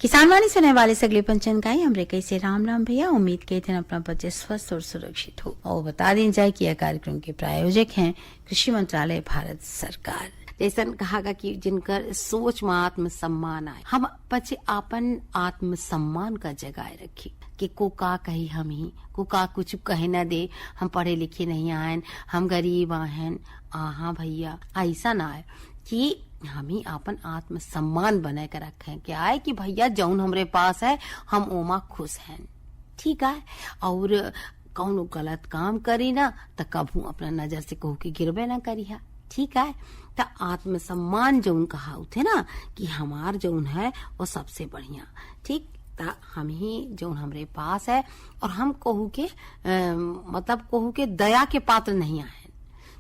किसान वाणी सुनने वाले सगले पंचन का हमरे कैसे राम राम भैया। उम्मीद करते हैं अपना बच्चे स्वस्थ और सुरक्षित हो। और बता दें जाए कि यह कार्यक्रम के प्रायोजक हैं कृषि मंत्रालय भारत सरकार। जैसा कहा कि जिनकर सोच में आत्म सम्मान आए, हम बच्चे अपन आत्म सम्मान का जगाए रखी कि को का कही हम ही को का कुछ कहे न दे, हम पढ़े लिखे नहीं आयन, हम गरीब आहन। हाँ भैया, ऐसा ना आए कि हम ही अपन आत्म सम्मान बना कर रखे क्या है कि भैया जौन हमरे पास है हम ओमा खुश हैं, ठीक है। और कौन गलत काम करी ना तो कभू अपना नजर से कहू कि गिरबे ना करी है, ठीक है। तो आत्म सम्मान जौन कहा उठे ना कि हमार जौन है वो सबसे बढ़िया, ठीक। हम ही जौन हमरे पास है और हम कहू के मतलब कहू के दया के पात्र नहीं आए,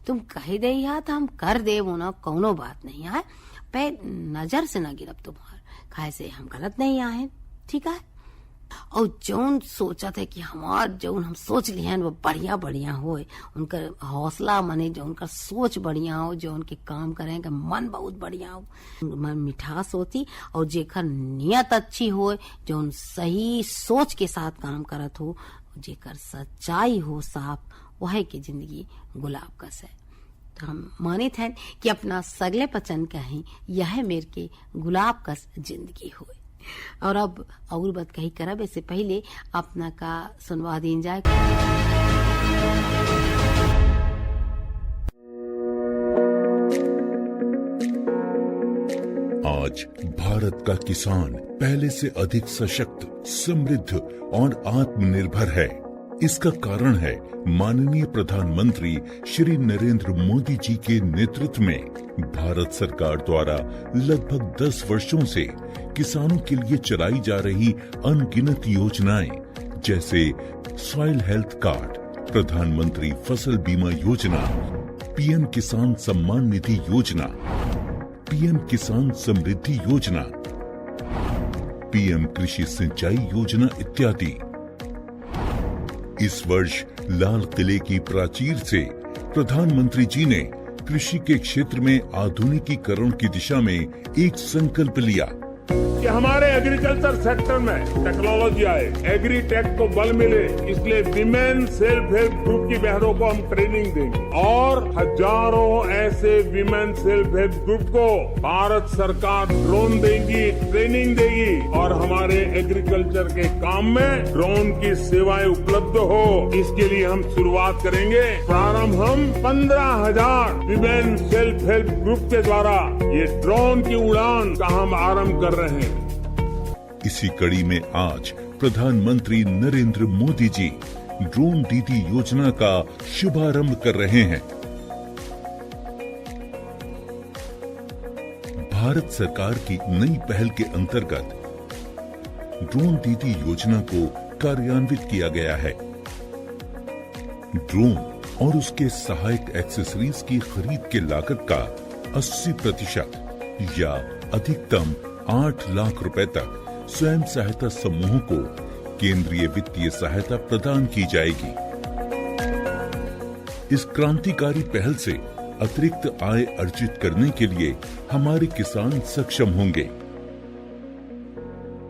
तुम कह दे तो हम कर दे वो ना, कौनो बात नहीं है। पे नजर से न गिरब तुम्हार खाए से हम गलत नहीं आए, ठीक है। और जौन सोचा थे कि हमार जौन हम सोच लिए वो बढ़िया बढ़िया हो, उनका हौसला मने जो उनका सोच बढ़िया हो, जो उनके काम करें का मन बहुत बढ़िया हो, मन मिठास होती। और जेकर नियत अच्छी हो, जो सही सोच के साथ काम करत हो, जेकर सच्चाई हो साफ, वह की जिंदगी गुलाब कस है। तो हम मानित हैं कि अपना सगले पचन कहीं यह मेरे के गुलाब कस जिंदगी हो। और अब और बात कही करब इससे पहले अपना का सुनवा दीन जाए। आज भारत का किसान पहले से अधिक सशक्त, समृद्ध और आत्मनिर्भर है। इसका कारण है माननीय प्रधानमंत्री श्री नरेंद्र मोदी जी के नेतृत्व में भारत सरकार द्वारा लगभग 10 वर्षों से किसानों के लिए चलाई जा रही अनगिनत योजनाएं, जैसे सॉइल हेल्थ कार्ड, प्रधानमंत्री फसल बीमा योजना, पीएम किसान सम्मान निधि योजना, पीएम किसान समृद्धि योजना, पीएम कृषि सिंचाई योजना इत्यादि। इस वर्ष लाल किले की प्राचीर से प्रधानमंत्री जी ने कृषि के क्षेत्र में आधुनिकीकरण की दिशा में एक संकल्प लिया कि हमारे एग्रीकल्चर सेक्टर में टेक्नोलॉजी आए, एग्री टेक को बल मिले, इसलिए विमेन सेल्फ हेल्प ग्रुप की बहनों को हम ट्रेनिंग देंगे और हजारों ऐसे विमेन सेल्फ हेल्प ग्रुप को भारत सरकार ड्रोन देगी, ट्रेनिंग देगी और हमारे एग्रीकल्चर के काम में ड्रोन की सेवाएं उपलब्ध हो। इसके लिए हम शुरुआत करेंगे। प्रारंभ हम 15,000 विमेन सेल्फ हेल्प ग्रुप के द्वारा ये ड्रोन की उड़ान का हम आरंभ कर रहे हैं। इसी कड़ी में आज प्रधानमंत्री नरेंद्र मोदी जी ड्रोन दीदी योजना का शुभारंभ कर रहे हैं। भारत सरकार की नई पहल के अंतर्गत ड्रोन दीदी योजना को कार्यान्वित किया गया है। ड्रोन और उसके सहायक एक्सेसरीज की खरीद के लागत का 80% या अधिकतम 8 लाख रुपए तक स्वयं सहायता समूहों को केंद्रीय वित्तीय सहायता प्रदान की जाएगी। इस क्रांतिकारी पहल से अतिरिक्त आय अर्जित करने के लिए हमारे किसान सक्षम होंगे।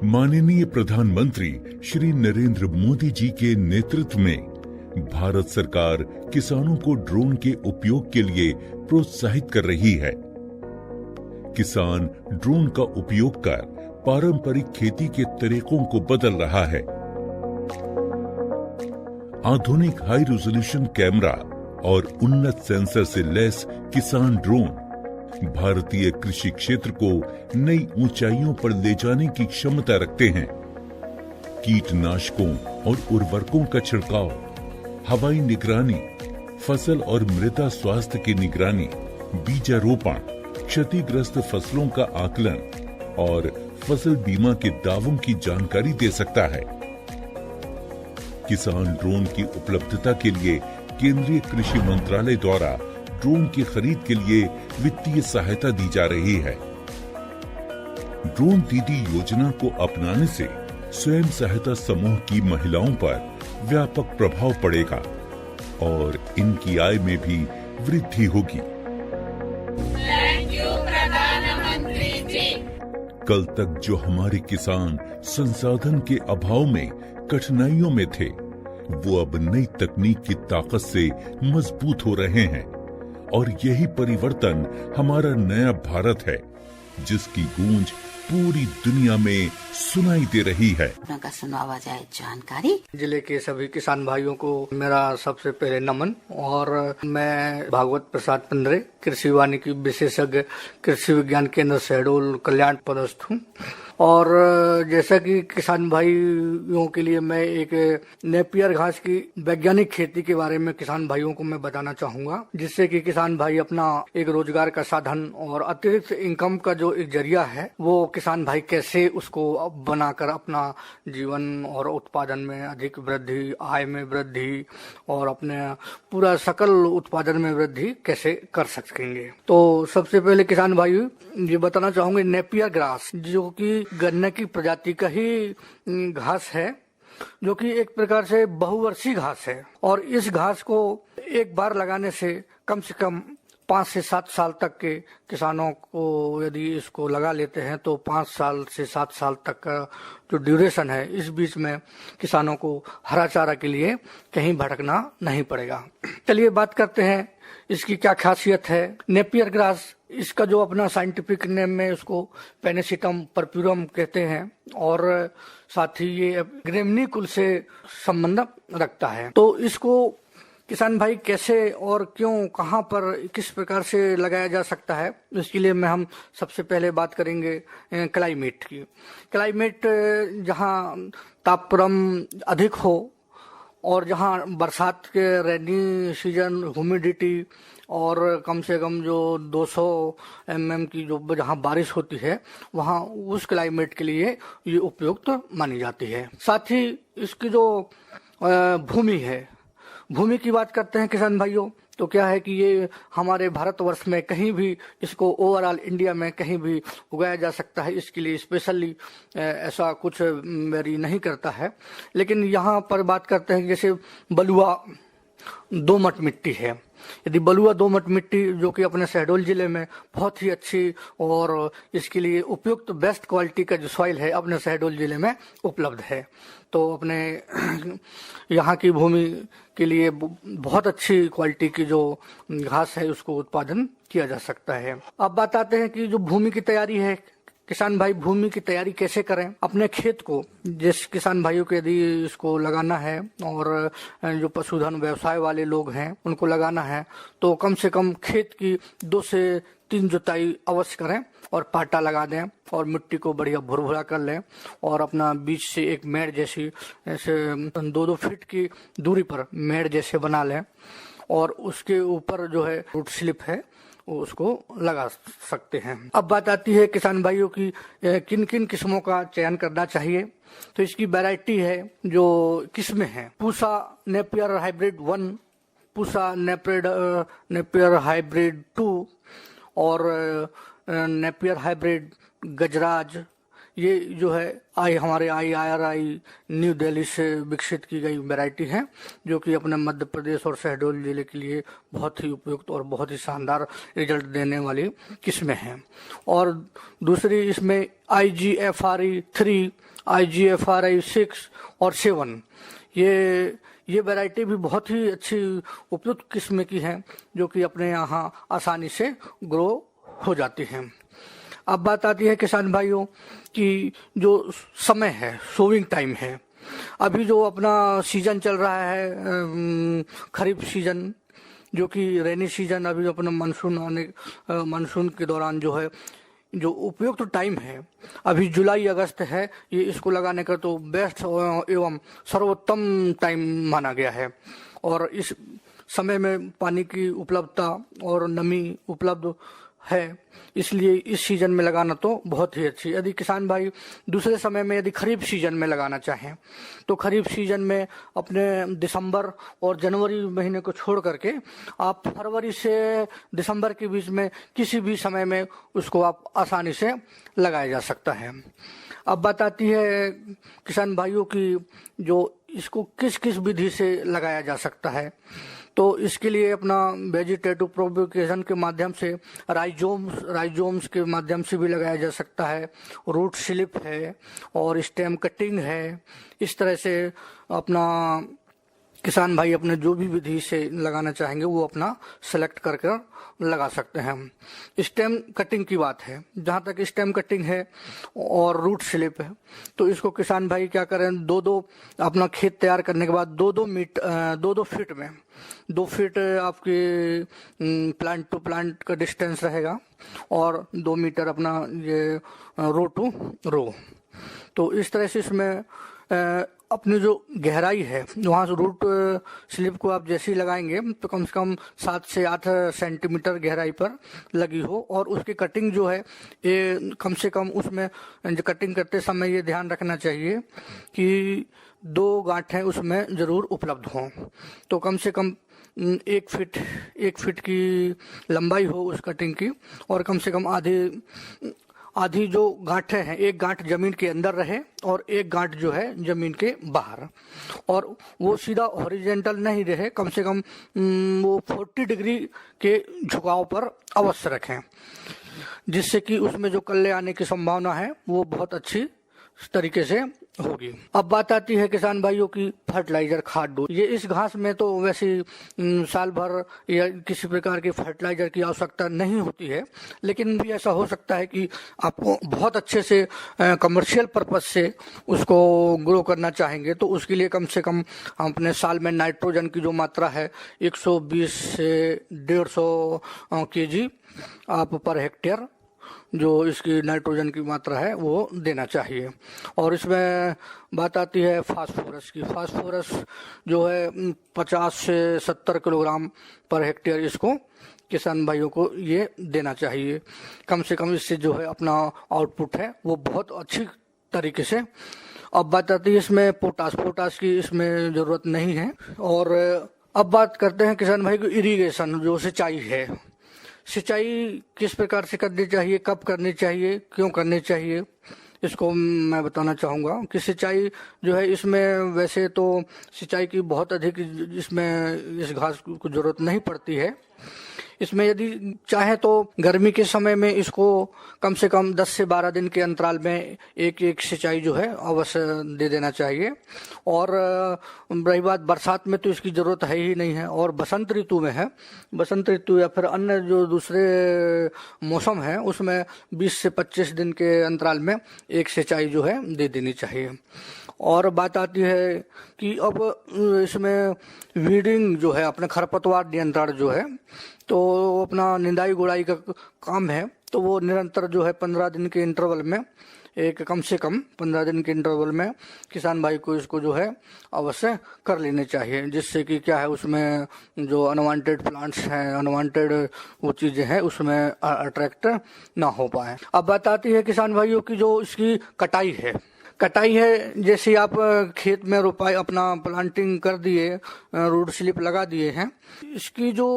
माननीय प्रधानमंत्री श्री नरेंद्र मोदी जी के नेतृत्व में भारत सरकार किसानों को ड्रोन के उपयोग के लिए प्रोत्साहित कर रही है। किसान ड्रोन का उपयोग कर पारंपरिक खेती के तरीकों को बदल रहा है। आधुनिक हाई रेजोल्यूशन कैमरा और उन्नत सेंसर से लैस किसान ड्रोन भारतीय कृषि क्षेत्र को नई ऊंचाइयों पर ले जाने की क्षमता रखते हैं। कीटनाशकों और उर्वरकों का छिड़काव, हवाई निगरानी, फसल और मृदा स्वास्थ्य की निगरानी, बीजारोपण, क्षतिग्रस्त फसलों का आकलन और फसल बीमा के दावों की जानकारी दे सकता है। किसान ड्रोन की उपलब्धता के लिए केंद्रीय कृषि मंत्रालय द्वारा ड्रोन की खरीद के लिए वित्तीय सहायता दी जा रही है। ड्रोन दीदी योजना को अपनाने से स्वयं सहायता समूह की महिलाओं पर व्यापक प्रभाव पड़ेगा और इनकी आय में भी वृद्धि होगी। कल तक जो हमारे किसान संसाधन के अभाव में कठिनाइयों में थे, वो अब नई तकनीक की ताकत से मजबूत हो रहे हैं। और यही परिवर्तन हमारा नया भारत है, जिसकी गूंज पूरी दुनिया में सुनाई दे रही है। का सुनावा जाए जानकारी। जिले के सभी किसान भाइयों को मेरा सबसे पहले नमन। और मैं भागवत प्रसाद पंद्रे, कृषि वानिकी विशेषज्ञ, कृषि विज्ञान केंद्र शहडोल कल्याण पदस्थ हूँ। और जैसा कि किसान भाइयों के लिए मैं एक नेपियर घास की वैज्ञानिक खेती के बारे में किसान भाइयों को मैं बताना चाहूंगा, जिससे कि किसान भाई अपना एक रोजगार का साधन और अतिरिक्त इनकम का जो एक जरिया है, वो किसान भाई कैसे उसको बनाकर अपना जीवन और उत्पादन में अधिक वृद्धि, आय में वृद्धि और अपने पूरा सकल उत्पादन में वृद्धि कैसे कर सकेंगे। तो सबसे पहले किसान भाई ये बताना चाहूंगे, नेपियर ग्रास जो कि गन्ने की प्रजाति का ही घास है, जो कि एक प्रकार से बहुवर्षीय घास है। और इस घास को एक बार लगाने से कम 5 से 7 साल तक के किसानों को यदि इसको लगा लेते हैं तो 5 साल से 7 साल तक का जो ड्यूरेशन है, इस बीच में किसानों को हरा चारा के लिए कहीं भटकना नहीं पड़ेगा। चलिए बात करते हैं इसकी क्या खासियत है। नेपियर ग्रास, इसका जो अपना साइंटिफिक नेम में उसको पेनिसिटम परप्यूरम कहते हैं और साथ ही ये ग्रेमनी कुल से संबंध रखता है। तो इसको किसान भाई कैसे और क्यों, कहाँ पर, किस प्रकार से लगाया जा सकता है, इसके लिए हम सबसे पहले बात करेंगे क्लाइमेट की। क्लाइमेट जहाँ तापक्रम अधिक हो और जहाँ बरसात के रेनी सीजन, ह्यूमिडिटी और कम से कम जो 200 mm की जो जहाँ बारिश होती है, वहाँ उस क्लाइमेट के लिए ये उपयुक्त मानी जाती है। साथ ही इसकी जो भूमि है, भूमि की बात करते हैं किसान भाइयों, तो क्या है कि ये हमारे भारतवर्ष में कहीं भी इसको ओवरऑल इंडिया में कहीं भी उगाया जा सकता है। इसके लिए स्पेशली ऐसा कुछ वेरी नहीं करता है। लेकिन यहाँ पर बात करते हैं जैसे बलुआ दोमट मिट्टी है। यदि बलुआ दोमट मिट्टी जो कि अपने शहडोल जिले में बहुत ही अच्छी और इसके लिए उपयुक्त बेस्ट क्वालिटी का जो सॉइल है अपने शहडोल जिले में उपलब्ध है, तो अपने यहाँ की भूमि के लिए बहुत अच्छी क्वालिटी की जो घास है उसको उत्पादन किया जा सकता है। अब बात आते हैं कि जो भूमि की तैयारी है, किसान भाई भूमि की तैयारी कैसे करें। अपने खेत को, जिस किसान भाइयों को यदि इसको लगाना है और जो पशुधन व्यवसाय वाले लोग हैं उनको लगाना है, तो कम से कम खेत की 2 से 3 जुताई अवश्य करें और पाटा लगा दें और मिट्टी को बढ़िया भुरभुरा कर लें और अपना बीच से एक मेड़ जैसी ऐसे 2-2 फीट की दूरी पर मेड़ जैसे बना लें और उसके ऊपर जो है रूट स्लिप है वो उसको लगा सकते हैं। अब बात आती है किसान भाइयों की किन किन किस्मों का चयन करना चाहिए। तो इसकी वैरायटी है जो किस्में हैं, Pusa Napier hybrid 1, Pusa Napier hybrid 2 और नेपियर हाइब्रिड गजराज। ये जो है हमारे IRI न्यू दिल्ली से विकसित की गई वैरायटी है, जो कि अपने मध्य प्रदेश और शहडोल जिले के लिए बहुत ही उपयुक्त और बहुत ही शानदार रिजल्ट देने वाली किस्में हैं। और दूसरी इसमें IGFRE 3, IGFRI 6 और 7, ये वैरायटी भी बहुत ही अच्छी उपयुक्त किस्म की हैं, जो कि अपने यहाँ आसानी से ग्रो हो जाती हैं। अब बात आती है किसान भाइयों कि जो समय है, सोविंग टाइम है, अभी जो अपना सीजन चल रहा है खरीफ सीजन, जो कि रेनी सीजन, अभी अपना मानसून के दौरान जो है जो उपयुक्त टाइम है अभी जुलाई अगस्त है, ये इसको लगाने का तो बेस्ट एवं सर्वोत्तम टाइम माना गया है। और इस समय में पानी की उपलब्धता और नमी उपलब्ध है, इसलिए इस सीजन में लगाना तो बहुत ही अच्छी। यदि किसान भाई दूसरे समय में यदि खरीफ सीजन में लगाना चाहें तो खरीफ सीजन में अपने दिसंबर और जनवरी महीने को छोड़ करके आप फरवरी से दिसंबर के बीच में किसी भी समय में उसको आप आसानी से लगाया जा सकता है। अब बात आती है किसान भाइयों की जो इसको किस किस विधि से लगाया जा सकता है। तो इसके लिए अपना वेजिटेटिव प्रोपिगेशन के माध्यम से राइजोम्स के माध्यम से भी लगाया जा सकता है, रूट स्लिप है और स्टेम कटिंग है। इस तरह से अपना किसान भाई अपने जो भी विधि से लगाना चाहेंगे वो अपना सेलेक्ट करके लगा सकते हैं। स्टेम कटिंग की बात है, जहाँ तक स्टेम कटिंग है और रूट स्लिप है, तो इसको किसान भाई क्या करें, दो अपना खेत तैयार करने के बाद 2 फीट में 2 फीट आपकी प्लांट टू प्लांट का डिस्टेंस रहेगा और 2 मीटर अपना ये रो टू रो। तो इस तरह से इसमें अपनी जो गहराई है वहाँ से रूट स्लिप को आप जैसे ही लगाएंगे तो कम से कम 7 से 8 सेंटीमीटर गहराई पर लगी हो, और उसकी कटिंग जो है ये कम से कम उसमें कटिंग करते समय ये ध्यान रखना चाहिए कि 2 गांठें उसमें जरूर उपलब्ध हों। तो कम से कम 1 फीट की लंबाई हो उस कटिंग की, और कम से कम आधी जो गांठें हैं, 1 गांठ जमीन के अंदर रहे और 1 गांठ जो है जमीन के बाहर, और वो सीधा हॉरिजेंटल नहीं रहे, कम से कम वो 40 डिग्री के झुकाव पर अवश्य रखें, जिससे कि उसमें जो कल्ले आने की संभावना है वो बहुत अच्छी तरीके से होगी। अब बात आती है किसान भाइयों की फर्टिलाइजर खाद डोज। ये इस घास में तो वैसे साल भर या किसी प्रकार के फर्टिलाइजर की आवश्यकता नहीं होती है, लेकिन भी ऐसा हो सकता है कि आपको बहुत अच्छे से कमर्शियल पर्पज से उसको ग्रो करना चाहेंगे, तो उसके लिए कम से कम अपने साल में नाइट्रोजन की जो मात्रा है 120 से 150 केजी आप पर हेक्टेयर जो इसकी नाइट्रोजन की मात्रा है वो देना चाहिए। और इसमें बात आती है फास्फोरस की। फास्फोरस जो है 50 से 70 किलोग्राम पर हेक्टेयर इसको किसान भाइयों को ये देना चाहिए। कम से कम इससे जो है अपना आउटपुट है वो बहुत अच्छी तरीके से। अब बात आती है इसमें पोटास की इसमें ज़रूरत नहीं है। और अब बात करते हैं किसान भाई को इरिगेशन, जो सिंचाई है, सिंचाई किस प्रकार से करनी चाहिए, कब करनी चाहिए, क्यों करनी चाहिए, इसको मैं बताना चाहूँगा कि सिंचाई जो है इसमें वैसे तो सिंचाई की बहुत अधिक इसमें इस घास को जरूरत नहीं पड़ती है। इसमें यदि चाहे तो गर्मी के समय में इसको कम से कम 10 से 12 दिन के अंतराल में एक सिंचाई जो है अवश्य दे देना चाहिए। और रही बात बरसात में तो इसकी ज़रूरत है ही नहीं है, और बसंत ऋतु में है, बसंत ऋतु या फिर अन्य जो दूसरे मौसम है उसमें 20 से 25 दिन के अंतराल में एक सिंचाई जो है दे देनी चाहिए। और बात आती है कि अब इसमें वीडिंग जो है अपने खरपतवार नियंत्रण जो है, तो अपना निंदाई गुड़ाई का काम है, तो वो निरंतर जो है 15 दिन के इंटरवल में कम से कम 15 दिन के इंटरवल में किसान भाई को इसको जो है अवश्य कर लेने चाहिए, जिससे कि क्या है उसमें जो अनवांटेड प्लांट्स हैं, अनवांटेड वो चीज़ें हैं उसमें अट्रैक्ट ना हो पाए। अब बात आती है किसान भाइयों की जो इसकी कटाई है, जैसे आप खेत में रोपाई अपना प्लांटिंग कर दिए, रूट स्लिप लगा दिए हैं, इसकी जो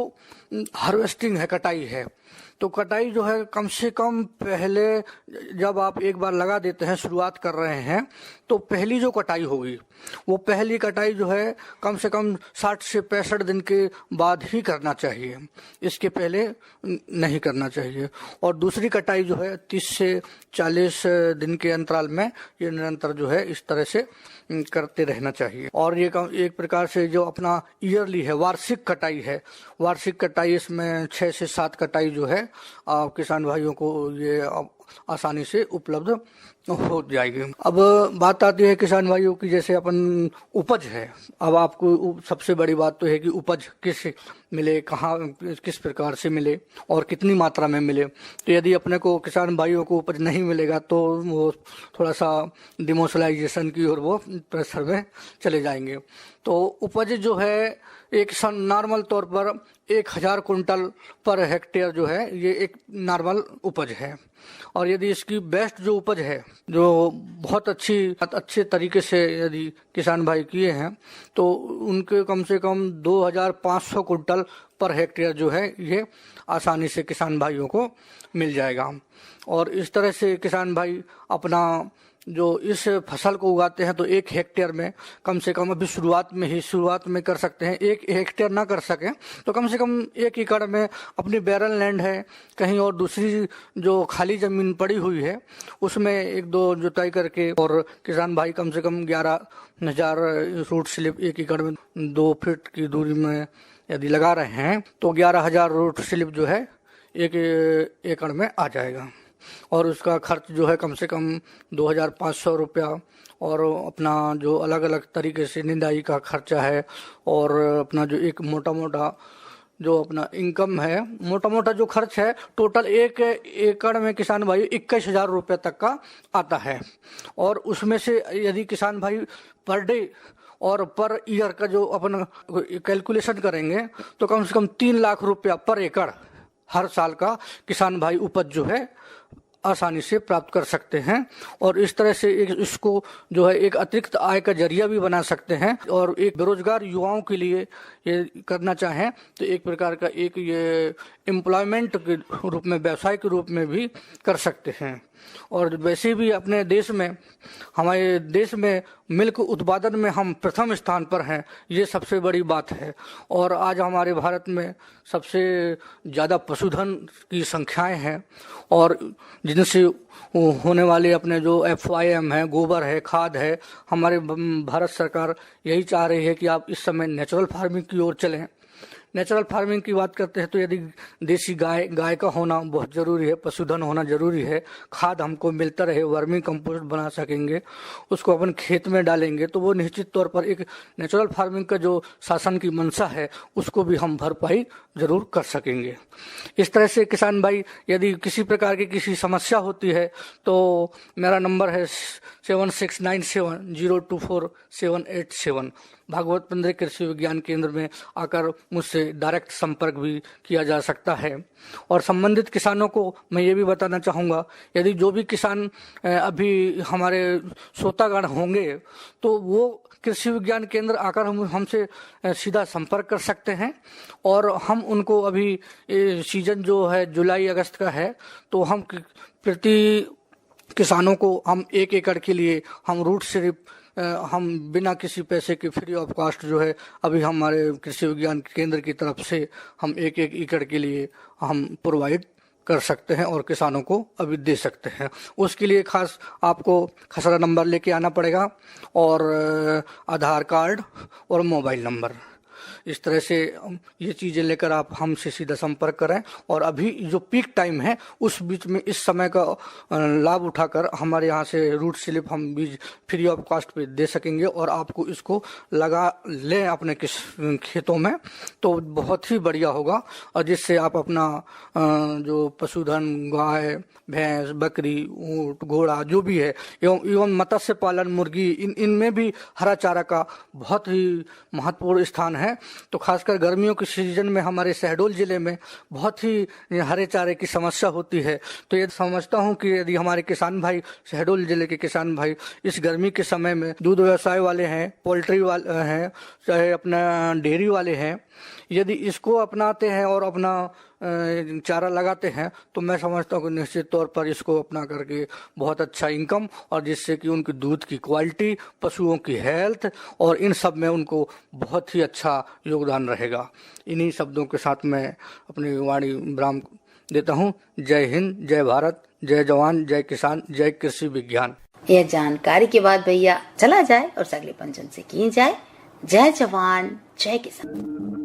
हार्वेस्टिंग है, कटाई है, तो कटाई जो है कम से कम पहले जब आप एक बार लगा देते हैं, शुरुआत कर रहे हैं, तो पहली जो कटाई होगी वो पहली कटाई जो है कम से कम 60 से 65 दिन के बाद ही करना चाहिए, इसके पहले नहीं करना चाहिए। और दूसरी कटाई जो है 30 से 40 दिन के अंतराल में ये निरंतर जो है इस तरह से करते रहना चाहिए। और ये एक प्रकार से जो अपना ईयरली है, वार्षिक कटाई है, वार्षिक कटाई इसमें 6 से 7 कटाई जो है किसान भाइयों को ये आसानी से उपलब्ध हो जाएगी। अब बात आती है किसान भाइयों की जैसे अपन उपज है। अब आपको सबसे बड़ी बात तो है कि उपज किस मिले, कहाँ किस प्रकार से मिले और कितनी मात्रा में मिले। तो यदि अपने को किसान भाइयों को उपज नहीं मिलेगा तो वो थोड़ा सा डिमोशलाइजेशन की ओर वो प्रेशर में चले जाएंगे। तो उपज जो है एक नॉर्मल तौर पर 1000 कुंटल पर हेक्टेयर जो है ये एक नॉर्मल उपज है। और यदि इसकी बेस्ट जो उपज है, जो बहुत अच्छे तरीके से यदि किसान भाई किए हैं, तो उनके कम से कम 2500 कुंटल पर हेक्टेयर जो है ये आसानी से किसान भाइयों को मिल जाएगा। और इस तरह से किसान भाई अपना जो इस फसल को उगाते हैं तो 1 हेक्टेयर में कम से कम, अभी शुरुआत में कर सकते हैं, 1 हेक्टेयर ना कर सकें तो कम से कम 1 एकड़ में अपनी बैरन लैंड है कहीं और दूसरी जो खाली जमीन पड़ी हुई है उसमें 1-2 जुताई करके, और किसान भाई कम से कम 11,000 रूट स्लिप 1 एकड़ में 2 फीट की दूरी में यदि लगा रहे हैं तो 11,000 रूट स्लिप जो है 1 एकड़ में आ जाएगा। और उसका खर्च जो है कम से कम 2,500 रुपया, और अपना जो अलग अलग तरीके से निंदाई का खर्चा है, और अपना जो एक मोटा मोटा जो अपना इनकम है, मोटा मोटा जो खर्च है, टोटल 1 एकड़ में किसान भाई 21,000 रुपये तक का आता है। और उसमें से यदि किसान भाई पर डे और पर ईयर का जो अपन कैलकुलेशन करेंगे तो कम से कम 3 लाख रुपया पर एकड़ हर साल का किसान भाई उपज जो है आसानी से प्राप्त कर सकते हैं। और इस तरह से इसको जो है एक अतिरिक्त आय का जरिया भी बना सकते हैं, और एक बेरोजगार युवाओं के लिए ये करना चाहें तो एक प्रकार का एक ये एम्प्लॉयमेंट के रूप में, व्यवसाय के रूप में भी कर सकते हैं। और वैसे भी अपने देश में, हमारे देश में मिल्क उत्पादन में हम प्रथम स्थान पर हैं, ये सबसे बड़ी बात है। और आज हमारे भारत में सबसे ज़्यादा पशुधन की संख्याएं हैं, और जिनसे होने वाले अपने जो FYM है, गोबर है, खाद है, हमारे भारत सरकार यही चाह रही है कि आप इस समय नेचुरल फार्मिंग की ओर चलें। नेचुरल फार्मिंग की बात करते हैं तो यदि देसी गाय का होना बहुत ज़रूरी है, पशुधन होना ज़रूरी है, खाद हमको मिलता रहे, वर्मी कंपोस्ट बना सकेंगे, उसको अपन खेत में डालेंगे तो वो निश्चित तौर पर एक नेचुरल फार्मिंग का जो शासन की मंशा है उसको भी हम भरपाई ज़रूर कर सकेंगे। इस तरह से किसान भाई यदि किसी प्रकार की किसी समस्या होती है तो मेरा नंबर है 7697024787। भागवत 15 कृषि विज्ञान केंद्र में आकर मुझसे डायरेक्ट संपर्क भी किया जा सकता है। और संबंधित किसानों को मैं ये भी बताना चाहूँगा, यदि जो भी किसान अभी हमारे श्रोतागण होंगे तो वो कृषि विज्ञान केंद्र आकर हमसे सीधा संपर्क कर सकते हैं। और हम उनको अभी सीजन जो है जुलाई अगस्त का है तो हम प्रति किसानों को हम 1 एकड़ के लिए हम रूट सिर्फ हम बिना किसी पैसे के फ्री ऑफ कॉस्ट जो है अभी हमारे कृषि विज्ञान केंद्र की तरफ से हम 1 एकड़ के लिए हम प्रोवाइड कर सकते हैं और किसानों को अभी दे सकते हैं। उसके लिए खास आपको खसरा नंबर लेके आना पड़ेगा, और आधार कार्ड और मोबाइल नंबर। इस तरह से ये चीज़ें लेकर आप हमसे सीधा संपर्क करें। और अभी जो पीक टाइम है उस बीच में इस समय का लाभ उठाकर हमारे यहाँ से रूट स्लिप हम बीज फ्री ऑफ कॉस्ट पे दे सकेंगे, और आपको इसको लगा लें अपने खेतों में तो बहुत ही बढ़िया होगा। और जिससे आप अपना जो पशुधन, गाय, भैंस, बकरी, ऊँट, घोड़ा जो भी है, एवं मत्स्य पालन, मुर्गी, इनमें भी हरा चारा का बहुत ही महत्वपूर्ण स्थान है। तो खासकर गर्मियों के सीजन में हमारे शहडोल जिले में बहुत ही हरे चारे की समस्या होती है। तो ये समझता हूँ कि यदि हमारे किसान भाई, शहडोल जिले के किसान भाई इस गर्मी के समय में दूध व्यवसाय वाले हैं, पोल्ट्री वाले हैं, चाहे अपना डेयरी वाले हैं, यदि इसको अपनाते हैं और अपना चारा लगाते हैं तो मैं समझता हूँ कि निश्चित तौर पर इसको अपना करके बहुत अच्छा इनकम, और जिससे कि उनकी दूध की क्वालिटी, पशुओं की हेल्थ और इन सब में उनको बहुत ही अच्छा योगदान रहेगा। इन्हीं शब्दों के साथ मैं अपनी वाणी विराम देता हूँ। जय हिंद, जय भारत, जय जवान, जय किसान, जय कृषि विज्ञान। यह जानकारी के बाद भैया चला जाए और अगले पंचन से की जाए। जय जवान, जय किसान।